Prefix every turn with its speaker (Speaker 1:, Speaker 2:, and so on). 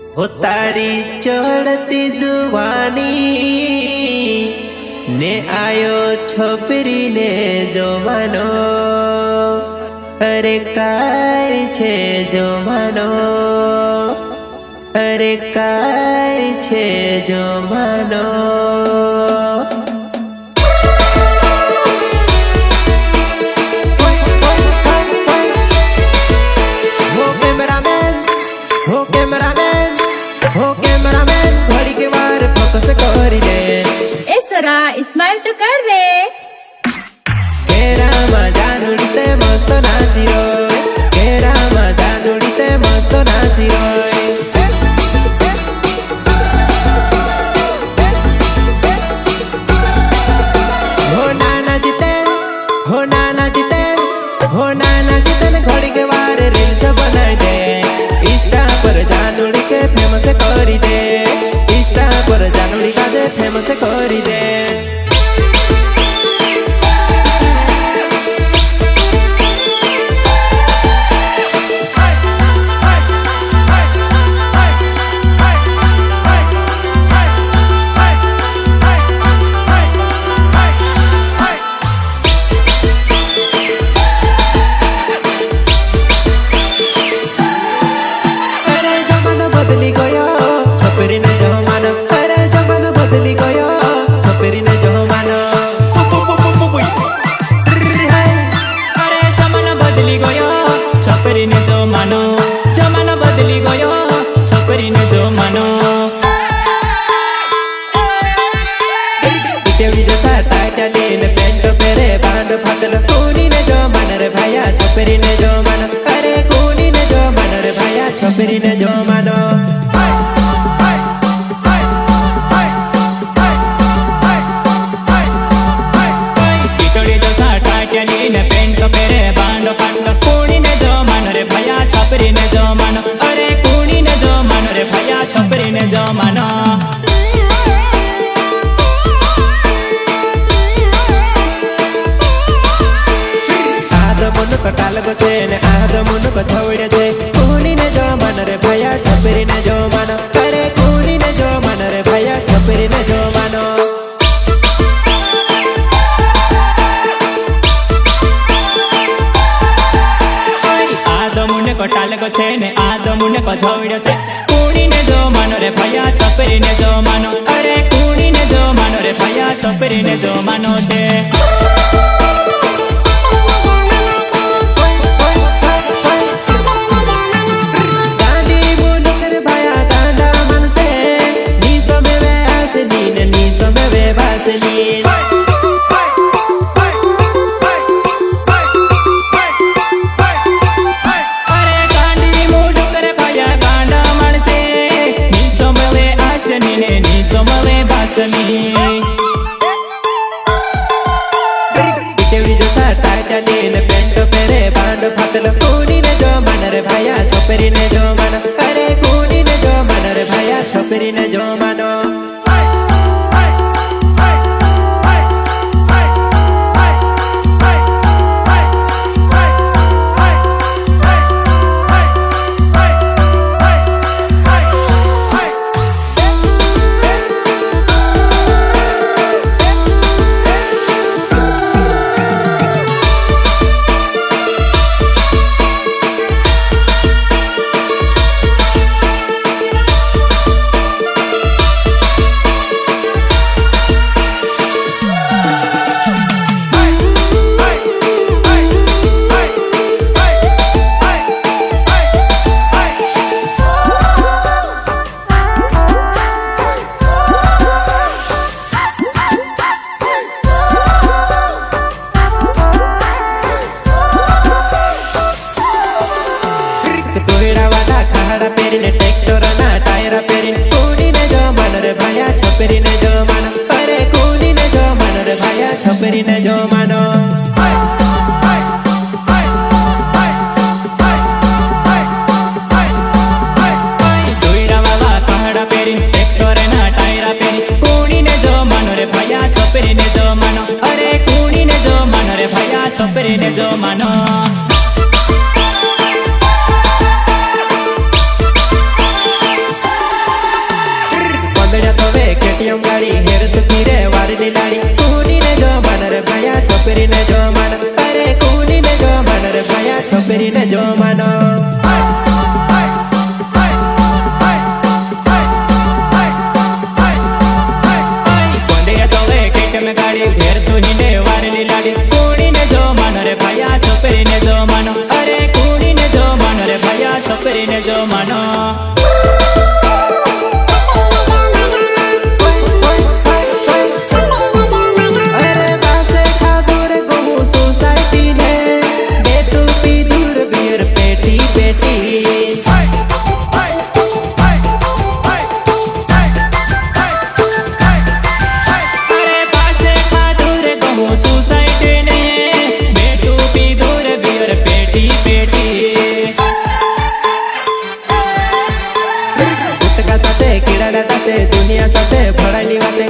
Speaker 1: हो तारी चढ़ती जुवानी ने आयो छोपरी ने जोवानो, अरे काय छे जोवानो, अरे काय छे जोवानो। घड़ी के बार फोकस करी दे
Speaker 2: ए सरा स्माइल तो कर रे।
Speaker 1: केरा मजा नुड़ीते मस्त नाची रोय, केरा मजा नुड़ीते मस्त नाची रोय। हो नाना जितेन, हो नाना जितेन, हो नाना जितेन घड़ी के बार रील्स बनाई दे, इंस्टा पर जानुड़ी के फेमस करी दे, इंस्टा पर जानुड़ी का दे फेमस करी दे। बदली गयो छपरी ने जो मानो, अरे जमाना बदली गयो छपरी ने जो मानो।
Speaker 3: अरे जमाना बदली गयो छपरी ने जो मानो, जमाना बदली गयो छपरी ने जो मानो।
Speaker 1: केवड़ी जैसा टाइटली ने पेंट पेरे बांध फाटल, कूनी ने जो मानो रे भैया छपरी ने जो मानो, अरे कूनी ने जो मानो रे भैया छपरी ने जो मानो।
Speaker 3: पेंट पेरे बांडो फाटल, कूनी ने जो मानो रे भैया छपरी ने जो मानो, अरे कूनी ने जो मानो रे भैया छपरी ने जो मानो।
Speaker 1: मुन कटाल को छे ने आद मुन को छोड़े छे, कूनी ने जो मानो रे भैया छपरी ने जो मानो, अरे कूनी ने जो मानो रे भैया छपरी ने जो मानो।
Speaker 3: कटाल को छे ने आद मुने को छोड़्यो छे, कूनी ने जो मानो रे भैया छपरी ने जो मानो, अरे कूनी ने जो मानो रे भैया छपरी ने जो मानो छे।
Speaker 1: गांधी मुनकर भैया गांडा मन से, नीसो में वे आसनीन, नीसो में वे बासनीन। केवड़ी जो साता चली ने पेंट पेरे बांध फाटल, कूनी ने जो मानो रे भैया छपरी ने जो मानो, अरे कूनी ने जो मानो रे भैया छपरी ने जो मानो। ट्रैक्टर ना टायर पेरी, कूनी ने जो मानो रे भैया छपरी ने जो मानो, अरे कूनी ने जो मानो रे भैया छपरी ने जो मानो।
Speaker 3: दोईड़ा वाला कहड़ा पेरी, ट्रैक्टर ना टायर पेरी, कूनी ने जो मानो रे भैया छपरी ने जो मानो, अरे कूनी ने जो मानो रे भैया छपरी ने जो मानो।
Speaker 1: ભયા છોકરીને જો માનો, અરે કુણીને જો માનો રે ભયા છોકરીને જો માનો.
Speaker 3: કોંડિયા તો વે કેમ ગાડી ઘેર તું હિંડે વારેલી લાડી, કુણીને જો માનો રે ભયા છોકરીને જો માનો, અરે કુણીને જો માનો રે ભયા છોકરીને જો માનો.
Speaker 1: અરે પાસે ખાધું રે ગોમું સોસાયટી ને, બેઠું પીધું રે બિયર પેટી પેટી.
Speaker 3: અરે પાસે ખાધું રે ગમું સોસાયટી ને, બેઠું પીધું રે બિયર પેટી પેટી.
Speaker 1: ગુટકા સાથે કિરાડા સાથે દુનિયા સાથે ભળાયેલી વાતે,